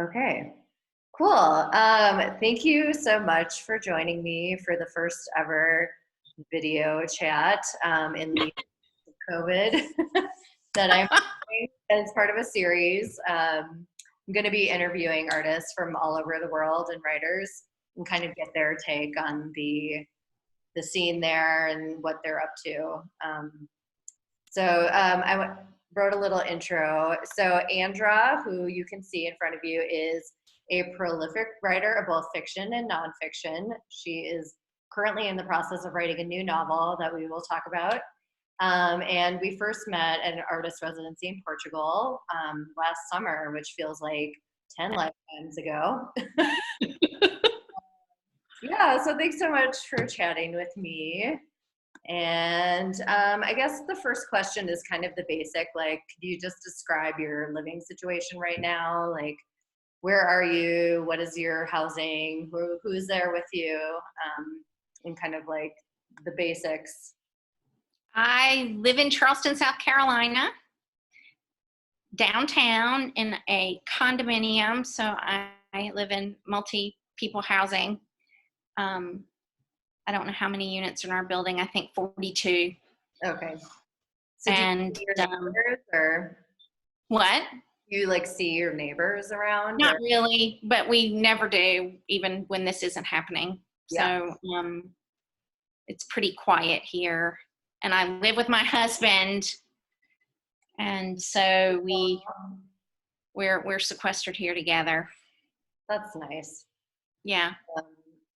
Okay, cool. Thank you so much for joining me for the first ever video chat in the COVID that I'm doing as part of a series. I'm going to be interviewing artists from all over the world and writers and kind of get their take on the scene there and what they're up to. I wrote a little intro. So Andra, who you can see in front of you, is a prolific writer of both fiction and nonfiction. She is currently in the process of writing a new novel that we will talk about. And we first met at an artist residency in Portugal last summer, which feels like 10 lifetimes ago. Yeah, so thanks so much for chatting with me. And I guess the first question is kind of the basic, like, could you just describe your living situation right now? Like, where are you? What is your housing? Who's there with you? And kind of like the basics. I live in Charleston, South Carolina, downtown in a condominium. So I live in multi-people housing. I don't know how many units in our building. I think 42. Okay. So and do you see your neighbors or what? Do you like see your neighbors around? Not really, but we never do, even when this isn't happening. Yeah. So it's pretty quiet here. And I live with my husband, and so we're sequestered here together. That's nice. Yeah.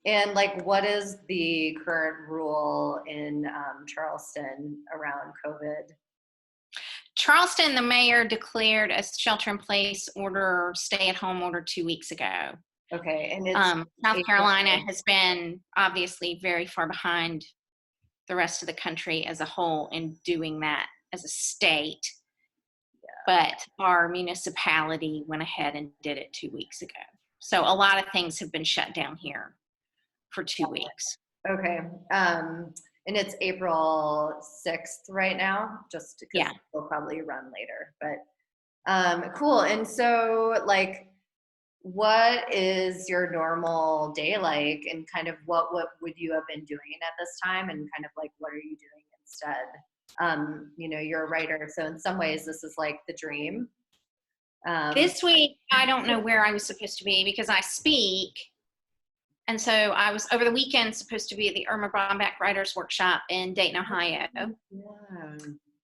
And like, what is the current rule in Charleston around COVID? Charleston, the mayor declared a shelter-in-place order, stay-at-home order 2 weeks ago. Okay, and it's South Carolina has been obviously very far behind the rest of the country as a whole in doing that as a state. Yeah. But our municipality went ahead and did it 2 weeks ago. So a lot of things have been shut down here for 2 weeks. Okay. And it's April 6th right now, just because we'll probably run later. But cool. And so, like, what is your normal day like, and kind of what would you have been doing at this time, and kind of like what are you doing instead? You know, you're a writer, so in some ways this is like the dream. This week I don't know where I was supposed to be because I speak, and so I was over the weekend supposed to be at the Irma Brownback Writers Workshop in Dayton, Ohio.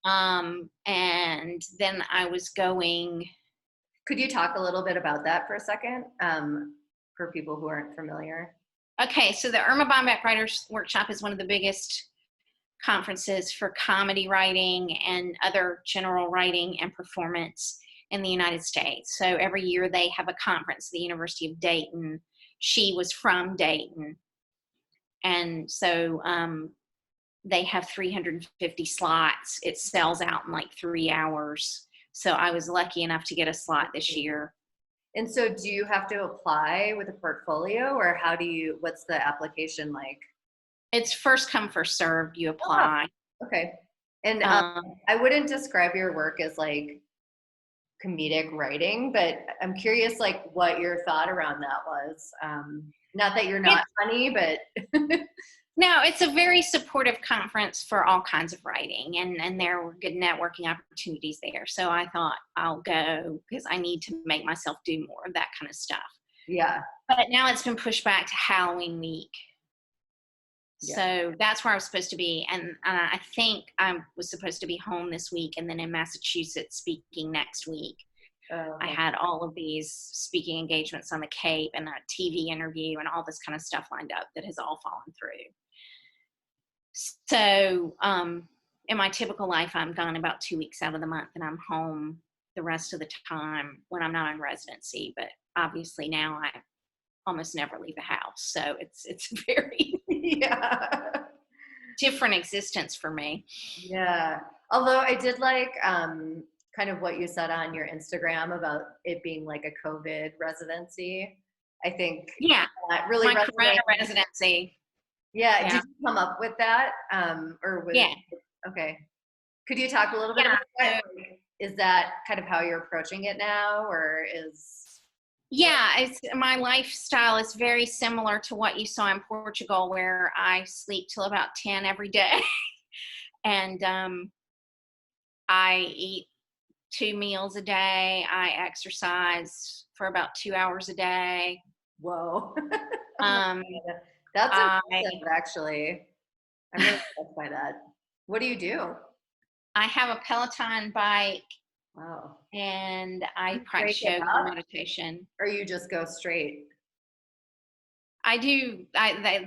Yeah. And then I was going. Could you talk a little bit about that for a second, for people who aren't familiar? Okay, so the Irma Brownback Writers Workshop is one of the biggest conferences for comedy writing and other general writing and performance in the United States. So every year they have a conference at the University of Dayton. She was from Dayton. And so they have 350 slots. It sells out in like 3 hours. So I was lucky enough to get a slot this year. And so do you have to apply with a portfolio, or what's the application like? It's first come, first served. You apply. Oh, okay. And I wouldn't describe your work as like comedic writing, but I'm curious like what your thought around that was. Not that you're not funny, but no, it's a very supportive conference for all kinds of writing, and there were good networking opportunities there. So I thought I'll go because I need to make myself do more of that kind of stuff. Yeah. But now it's been pushed back to Halloween week. Yeah. So that's where I was supposed to be. And I think I was supposed to be home this week and then in Massachusetts speaking next week. I had all of these speaking engagements on the Cape and a TV interview and all this kind of stuff lined up that has all fallen through. So in my typical life, I'm gone about 2 weeks out of the month, and I'm home the rest of the time when I'm not in residency. But obviously now I almost never leave the house. So it's very different existence for me. Yeah. Although I did like kind of what you said on your Instagram about it being like a COVID residency. I think that really my corona residency. Yeah. Did you come up with that? Or was okay. Could you talk a little bit about that? Is that kind of how you're approaching it now, or is Yeah, my lifestyle is very similar to what you saw in Portugal, where I sleep till about 10 every day. And I eat 2 meals a day. I exercise for about 2 hours a day. Whoa. Oh my Um, God. That's I impressive, actually. I'm really impressed by that. What do you do? I have a Peloton bike, Wow. and I You break practice it yoga and up meditation. or you just go straight? I do.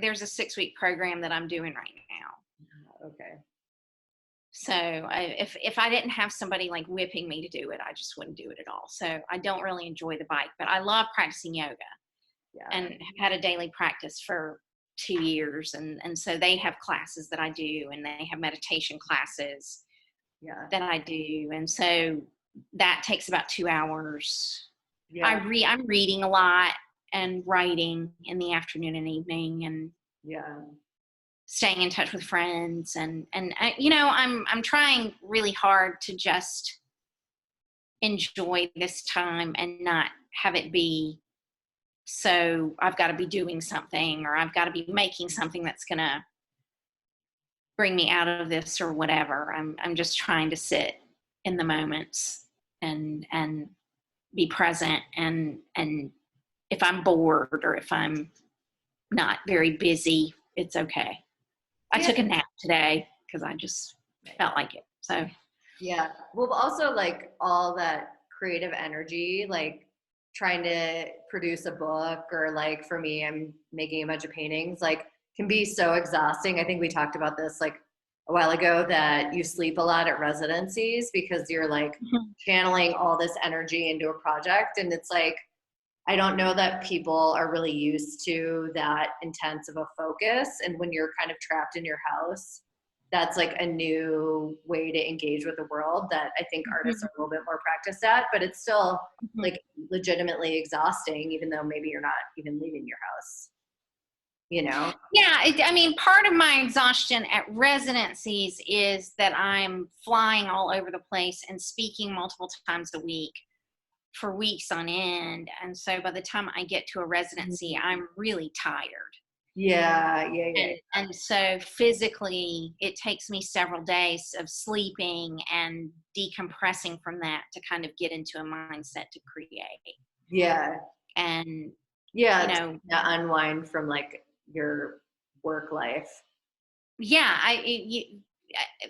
There's a 6-week program that I'm doing right now. Okay. So if I didn't have somebody like whipping me to do it, I just wouldn't do it at all. So I don't really enjoy the bike, but I love practicing yoga, Yeah. and have had a daily practice for 2 years. And so they have classes that I do, and they have meditation classes Yeah. that I do. And so that takes about 2 hours. Yeah. I'm reading a lot and writing in the afternoon and evening, and Yeah. staying in touch with friends. And I'm trying really hard to just enjoy this time and not have it be, so I've got to be doing something, or I've got to be making something that's going to bring me out of this or whatever. I'm just trying to sit in the moments and be present, and if I'm bored or if I'm not very busy, it's okay. I Yeah. took a nap today because I just felt like it. So Yeah. Well, also like all that creative energy, like trying to produce a book, or like for me, I'm making a bunch of paintings, like can be so exhausting. I think we talked about this like a while ago, that you sleep a lot at residencies because you're like channeling all this energy into a project. And it's like, I don't know that people are really used to that intense of a focus. And when you're kind of trapped in your house, that's like a new way to engage with the world that I think artists are a little bit more practiced at, but it's still like legitimately exhausting, even though maybe you're not even leaving your house, you know? yeah, I mean, part of my exhaustion at residencies is that I'm flying all over the place and speaking multiple times a week for weeks on end. And so by the time I get to a residency, I'm really tired. Yeah, yeah, yeah, And so physically, it takes me several days of sleeping and decompressing from that to kind of get into a mindset to create. yeah. And, Yeah, you to know, unwind from like your work life. yeah,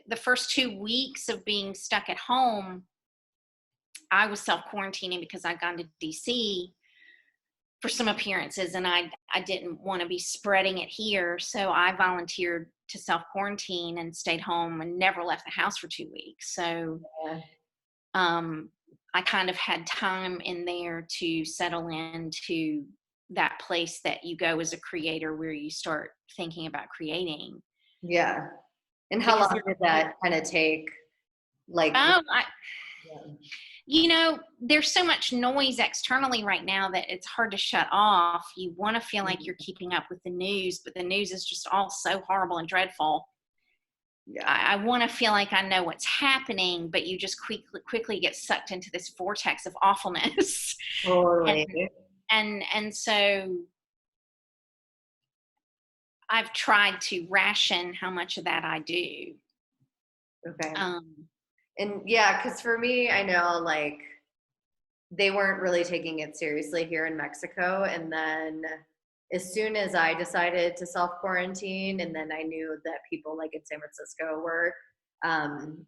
the first 2 weeks of being stuck at home, I was self quarantining because I'd gone to DC for some appearances, and I didn't want to be spreading it here. So I volunteered to self quarantine and stayed home and never left the house for 2 weeks. So Yeah. I kind of had time in there to settle into that place that you go as a creator, where you start thinking about creating. Yeah. And how Because long did that kind of take? Like, oh, yeah. there's so much noise externally right now that it's hard to shut off. You want to feel like you're keeping up with the news, but the news is just all so horrible and dreadful. Yeah. I want to feel like I know what's happening, but you just quickly get sucked into this vortex of awfulness. Totally. And so I've tried to ration how much of that I do. Okay. Um, And yeah, because for me, I know like they weren't really taking it seriously here in Mexico. And then as soon as I decided to self quarantine, and then I knew that people like in San Francisco were, um,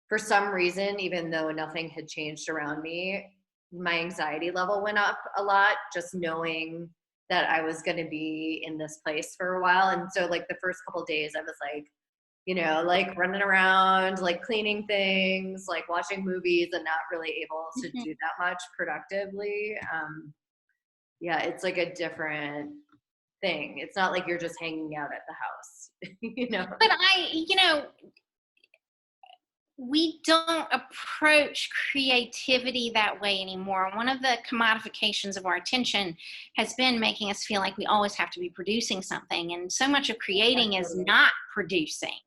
for some reason, even though nothing had changed around me, my anxiety level went up a lot, just knowing that I was going to be in this place for a while. And so like the first couple of days I was like, like running around, like cleaning things, like watching movies, and not really able to do that much productively. Yeah, it's like a different thing. It's not like you're just hanging out at the house. but we don't approach creativity that way anymore. One of the commodifications of our attention has been making us feel like we always have to be producing something. And so much of creating is not producing,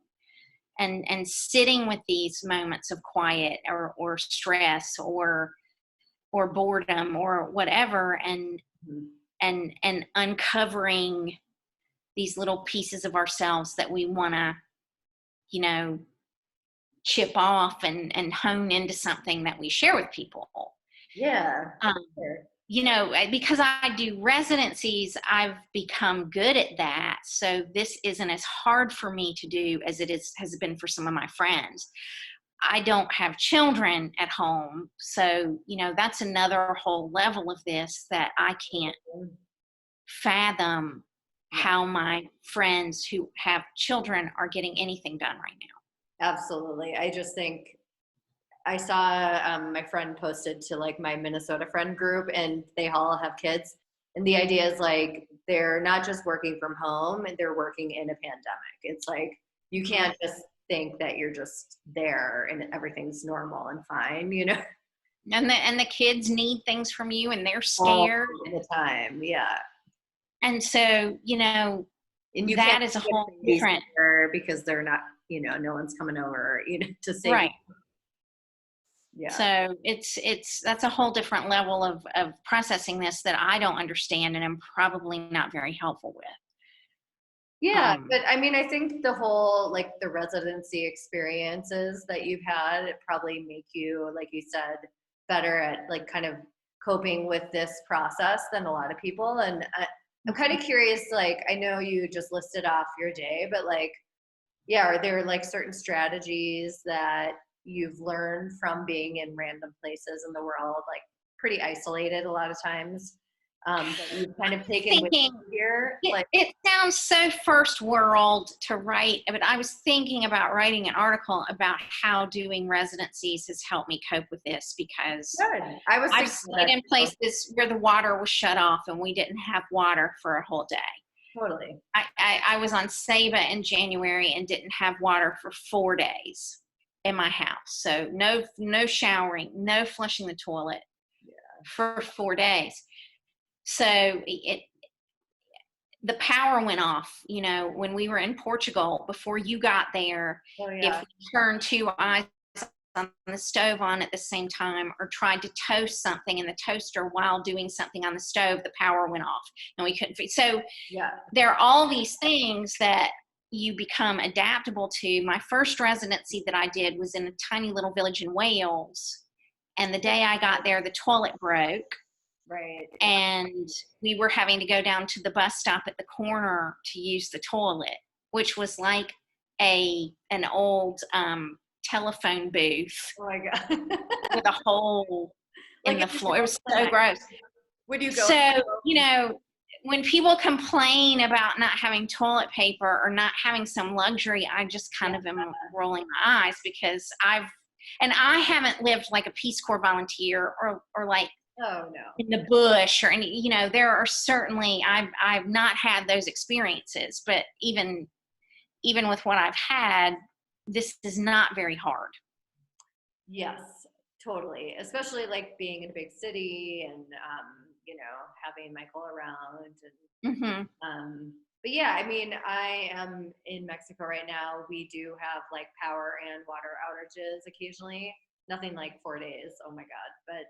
and sitting with these moments of quiet or stress, or or boredom or whatever, Mhm. and uncovering these little pieces of ourselves that we want to, you know, chip off and hone into something that we share with people. Yeah. Um, Sure. you know, because I do residencies, I've become good at that. So this isn't as hard for me to do as has been for some of my friends. I don't have children at home. So, you know, that's another whole level of this that I can't fathom Yeah. how my friends who have children are getting anything done right now. Absolutely. I just think I saw my friend posted to like my Minnesota friend group, and they all have kids. And the idea is like they're not just working from home, and they're working in a pandemic. It's like you can't just think that you're just there and everything's normal and fine, you know, And the kids need things from you, and they're all scared. the time. Yeah. And so, you know, And you can't that is a get whole babysitter different, because they're not, you know, no one's coming over, you know, to save you. right. Yeah. So that's a whole different level of processing this that I don't understand and I'm probably not very helpful with. Yeah, but I mean, I think the whole like the residency experiences that you've had it probably make you, like you said, better at like kind of coping with this process than a lot of people. And I'm kind of curious, like I know you just listed off your day, but like, yeah, are there like certain strategies that you've learned from being in random places in the world, like pretty isolated a lot of times, that you've kind of taken with Thinking you here? Like, it sounds so first world to write, but I was thinking about writing an article about how doing residencies has helped me cope with this, because good. I was I've thinking of stayed that in too. places where the water was shut off and we didn't have water for a whole day. Totally. I was on Saba in January and didn't have water for 4 days in my house. So no showering, no flushing the toilet for 4 days. So the power went off, you know, when we were in Portugal before you got there. Oh If yeah. we turned 2 eyes on the stove on at the same time or tried to toast something in the toaster while doing something on the stove, the power went off and we couldn't. So Yeah. there are all these things that you become adaptable to. My first residency that I did was in a tiny little village in Wales. And the day I got there, the toilet broke. Right. And we were having to go down to the bus stop at the corner to use the toilet, which was like an old telephone booth Oh my God. with a hole Like in the it was floor. It was so night. gross. Would you go? So, you know, when people complain about not having toilet paper or not having some luxury, I just kind of am rolling my eyes, because I haven't lived like a Peace Corps volunteer or like Oh no. in the bush or any, you know, there are certainly, I've not had those experiences, but even with what I've had, this is not very hard. Yes, totally. Especially like being in a big city and you know, having Michael around and Mm-hmm. but yeah, I mean, I am in Mexico right now. We do have like power and water outages occasionally. Nothing like 4 days. Oh my God. But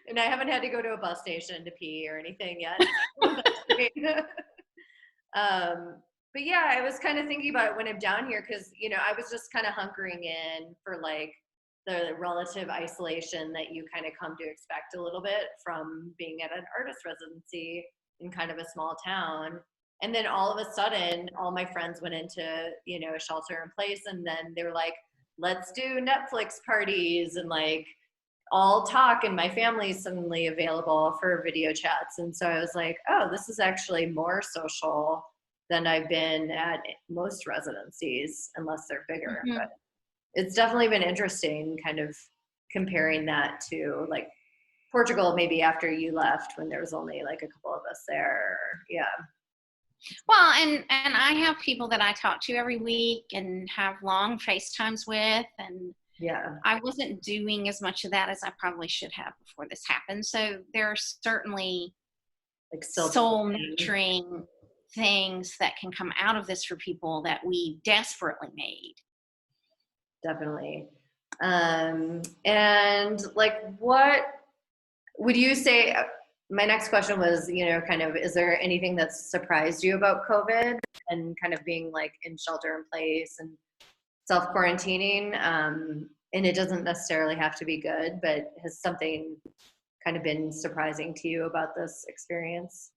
and I haven't had to go to a bus station to pee or anything yet. That's great. um, but yeah, I was kind of thinking about it when I'm down here because, you know, I was just kind of hunkering in for like the relative isolation that you kind of come to expect a little bit from being at an artist residency in kind of a small town. And then all of a sudden, all my friends went into, you know, a shelter in place. And then they were like, let's do Netflix parties and like, all talk, and my family's suddenly available for video chats. And so I was like, oh, this is actually more social than I've been at most residencies, unless they're bigger. Mm-hmm. But it's definitely been interesting kind of comparing that to like Portugal, maybe after you left when there was only like a couple of us there. Yeah. Well, and I have people that I talk to every week and have long FaceTimes with, and Yeah. I wasn't doing as much of that as I probably should have before this happened. So there are certainly Like still soul nurturing things that can come out of this for people that we desperately need. definitely. And like, what would you say? My next question was, kind of, is there anything that's surprised you about COVID and kind of being like in shelter in place and self-quarantining? And it doesn't necessarily have to be good, but has something kind of been surprising to you about this experience?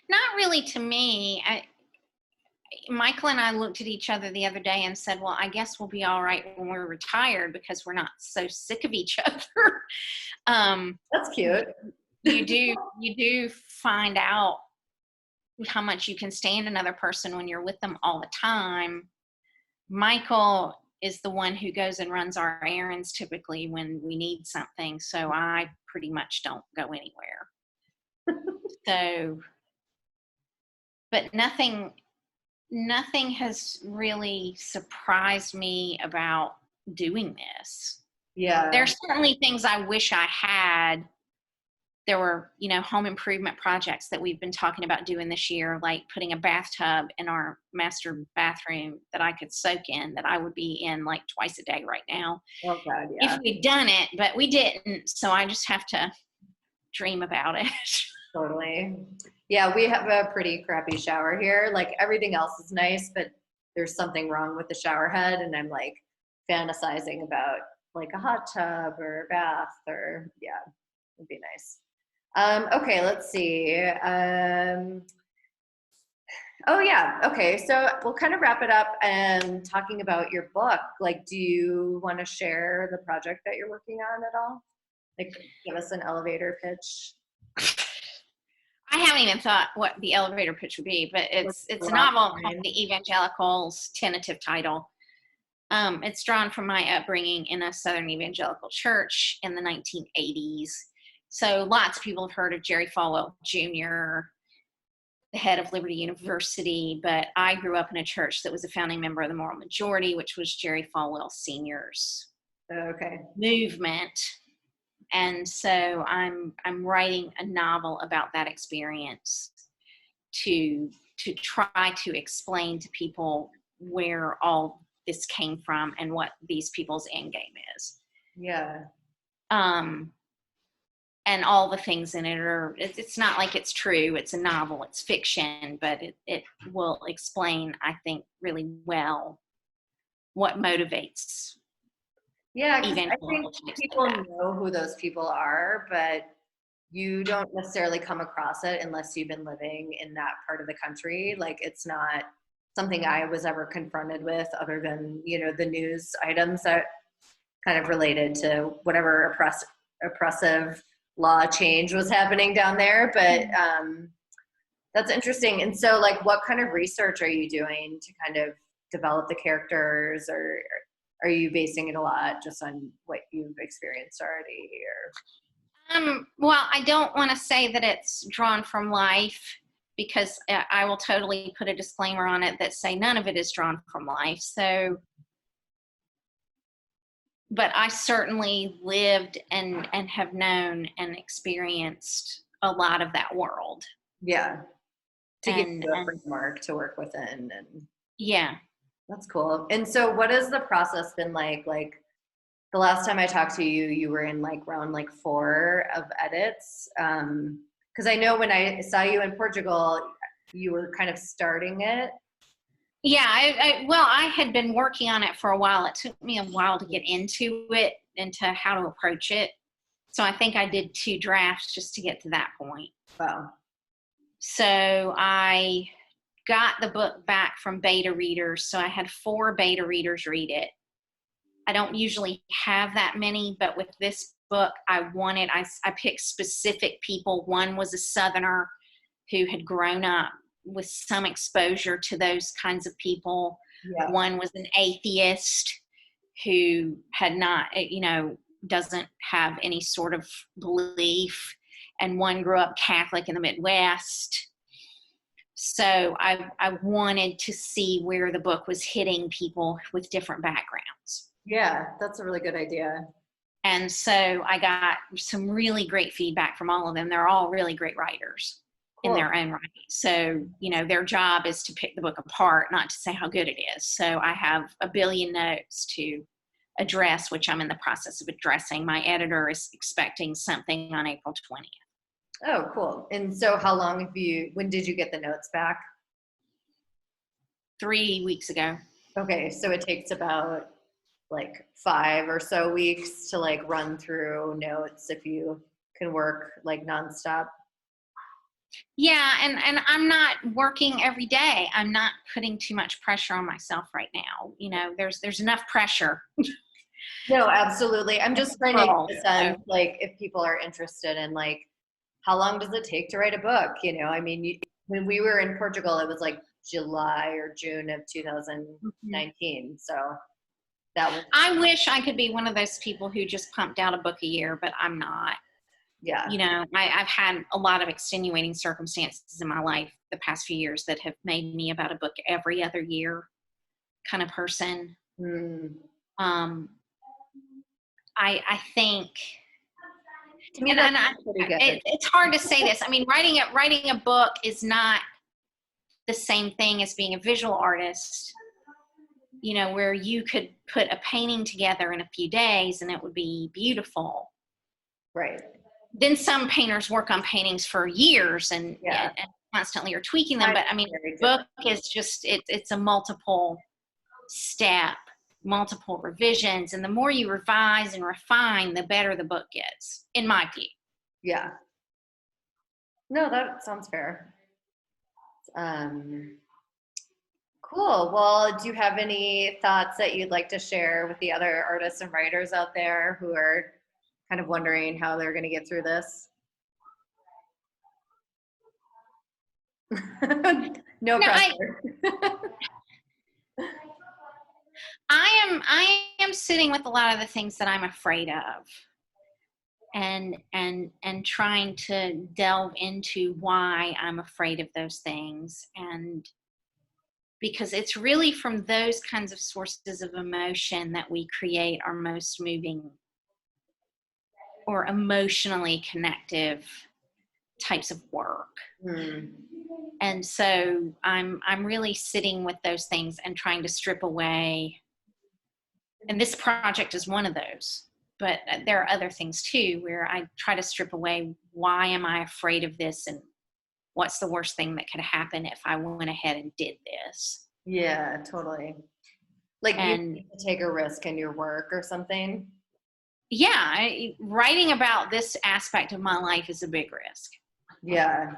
Not really to me. Michael and I looked at each other the other day and said, well, I guess we'll be all right when we're retired because we're not so sick of each other. That's cute. You do find out how much you can stand another person when you're with them all the time. Michael is the one who goes and runs our errands typically when we need something, so I pretty much don't go anywhere. So, but nothing has really surprised me about doing this. Yeah. There's certainly things I wish I had. There were, home improvement projects that we've been talking about doing this year, like putting a bathtub in our master bathroom that I could soak in, that I would be in like twice a day right now. Oh God, yeah. If we'd done it, but we didn't. So I just have to dream about it. Totally. Yeah, we have a pretty crappy shower here. Like everything else is nice, but there's something wrong with the shower head, and I'm like fantasizing about like a hot tub or a bath, or yeah, it'd be nice. Okay, let's see. Oh yeah, okay. So we'll kind of wrap it up and talking about your book. Like, do you want to share the project that you're working on at all? Like, give us an elevator pitch. I haven't even thought what the elevator pitch would be, but it's a novel called The Evangelicals, tentative title. It's drawn from my upbringing in a Southern Evangelical church in the 1980s. So lots of people have heard of Jerry Falwell Jr., the head of Liberty University, but I grew up in a church that was a founding member of the Moral Majority, which was Jerry Falwell Sr.'s movement. And so I'm writing a novel about that experience to try to explain to people where all this came from and what these people's end game is. Yeah. And all the things in it it's not like it's true, it's a novel, it's fiction, but it will explain, I think, really well what motivates. Yeah, because I think people know who those people are, but you don't necessarily come across it unless you've been living in that part of the country. Like, it's not something I was ever confronted with other than, the news items that kind of related to whatever oppressive law change was happening down there. But that's interesting. And so, like, what kind of research are you doing to kind of develop the characters, or are you basing it a lot just on what you've experienced already? Or well, I don't want to say that it's drawn from life, because I will totally put a disclaimer on it that say none of it is drawn from life. So, but I certainly lived and have known and experienced a lot of that world. Yeah. To give you a framework to work within. And yeah. That's cool. And so what has the process been like? Like, the last time I talked to you, you were in like round like 4 of edits. Because I know when I saw you in Portugal, you were kind of starting it. Yeah, I had been working on it for a while. It took me a while to get into it, into how to approach it. So I think I did 2 drafts just to get to that point. Wow. So I got the book back from beta readers. So I had 4 beta readers read it. I don't usually have that many, but with this book, I picked specific people. One was a Southerner who had grown up with some exposure to those kinds of people. Yeah. One was an atheist who had not, doesn't have any sort of belief. And one grew up Catholic in the Midwest. So I wanted to see where the book was hitting people with different backgrounds. Yeah, that's a really good idea. And so I got some really great feedback from all of them. They're all really great writers. in Cool. their own right. So, you know, their job is to pick the book apart, not to say how good it is. So I have a billion notes to address, which I'm in the process of addressing. My editor is expecting something on April 20th. Oh, cool. And so how long when did you get the notes back? 3 weeks ago. Okay, so it takes about like 5 or so weeks to like run through notes if you can work like nonstop. Yeah, and I'm not working every day. I'm not putting too much pressure on myself right now. You know, there's enough pressure. No, absolutely. I'm just trying to get a sense, So, like, if people are interested in, like, how long does it take to write a book? You know, I mean, when we were in Portugal, it was like July or June of 2019. So that was, I wish I could be one of those people who just pumped out a book a year, but I'm not. yeah. You know, I've had a lot of extenuating circumstances in my life the past few years that have made me about a book every other year kind of person. Mm. I think, To me, and that's pretty good. it's hard to say this. I mean, writing a book is not the same thing as being a visual artist, you know, where you could put a painting together in a few days and it would be beautiful. Right. Then some painters work on paintings for years and constantly are tweaking them. But I mean, book is just, it's a multiple step, multiple revisions. And the more you revise and refine, the better the book gets, in my view. Yeah. No, that sounds fair. Cool. Well, do you have any thoughts that you'd like to share with the other artists and writers out there who are kind of wondering how they're going to get through this? No pressure. I am sitting with a lot of the things that I'm afraid of, and trying to delve into why I'm afraid of those things, and because it's really from those kinds of sources of emotion that we create our most moving or emotionally connective types of work. Mm. And so I'm really sitting with those things and trying to strip away. And this project is one of those, but there are other things too, where I try to strip away, why am I afraid of this? And what's the worst thing that could happen if I went ahead and did this? Yeah, totally. Like you And need to take a risk in your work or something. yeah, writing about this aspect of my life is a big risk. Yeah.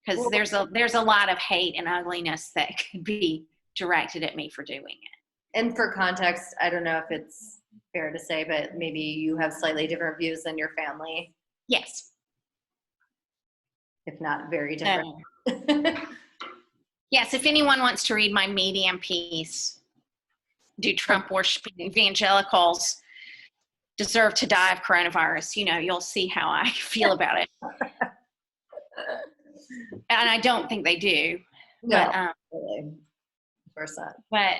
Because Well, there's a lot of hate and ugliness that could be directed at me for doing it. and for context, I don't know if it's fair to say, but maybe you have slightly different views than your family, Yes. if not very different. Yes, if anyone wants to read my Medium piece, do Trump worshiping evangelicals deserve to die of coronavirus? You know, you'll see how I feel about it. And I don't think they do. No, But, really. Of course not. but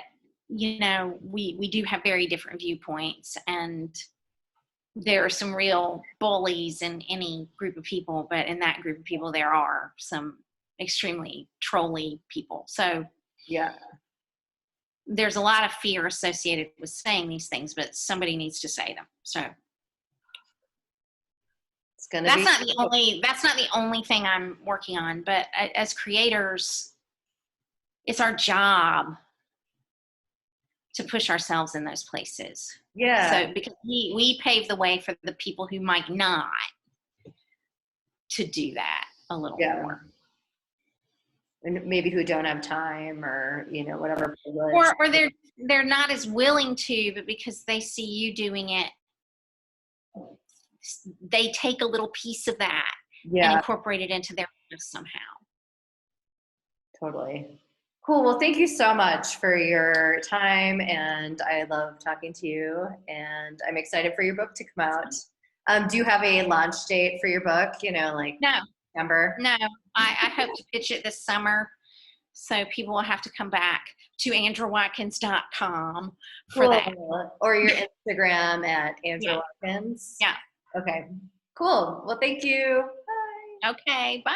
you know, we do have very different viewpoints, and there are some real bullies in any group of people, but in that group of people, there are some extremely trolly people. So Yeah. there's a lot of fear associated with saying these things, but somebody needs to say them. So It's gonna that's be not the only thing I'm working on, but as creators, it's our job to push ourselves in those places. yeah. So because we pave the way for the people who might not to do that a little more. And maybe who don't have time or, you know, whatever. Or they're not as willing to, but because they see you doing it, they take a little piece of that and incorporate it into their life somehow. Totally. Cool. Well, thank you so much for your time, and I love talking to you, and I'm excited for your book to come out. Do you have a launch date for your book? You know, like September? No, I hope to pitch it this summer, so people will have to come back to andrawatkins.com for that. Or your Instagram at Andra Watkins. Yeah. Okay. Cool. Well, thank you. Bye. Okay. Bye.